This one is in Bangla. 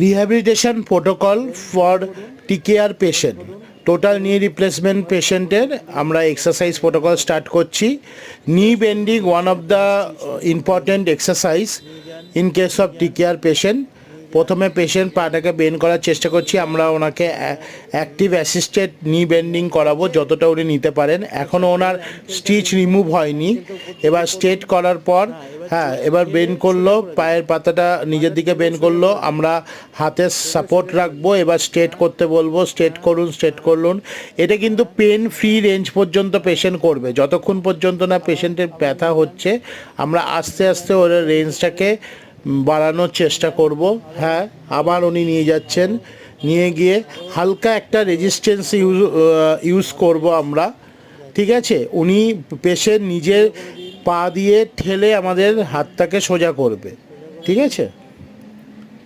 Rehabilitation protocol for টিকেআর patient, total নি রিপ্লেসমেন্ট পেশেন্টের আমরা এক্সারসাইজ প্রোটোকল স্টার্ট করছি। নি bending one of the important exercise in case of টিকেআর patient. প্রথমে পেশেন্ট পাটাকে বেন্ড করার চেষ্টা করছি, আমরা ওনাকে অ্যাক্টিভ অ্যাসিস্টেড নি বেন্ডিং করাবো যতটা উনি নিতে পারেন। এখনও ওনার স্টিচ রিমুভ হয়নি। এবার স্ট্রেট করার পর এবার বেন্ড করলো, পায়ের পাতাটা নিজের দিকে বেন্ড করলো, আমরা হাতের সাপোর্ট রাখবো। এবার স্ট্রেট করতে বলবো, স্ট্রেট করুন, স্ট্রেট করুন। এটা কিন্তু পেন ফ্রি রেঞ্জ পর্যন্ত পেশেন্ট করবে, যতক্ষণ পর্যন্ত না পেশেন্টের ব্যথা হচ্ছে আমরা আস্তে আস্তে ওর রেঞ্জটাকে বাড়ানোর চেষ্টা করব। আবার উনি নিয়ে যাচ্ছেন, নিয়ে গিয়ে হালকা একটা রেজিস্ট্যান্স ইউজ করব আমরা, ঠিক আছে। উনি পেশেন্ট নিজের পা দিয়ে ঠেলে আমাদের হাতটাকে সোজা করবে, ঠিক আছে।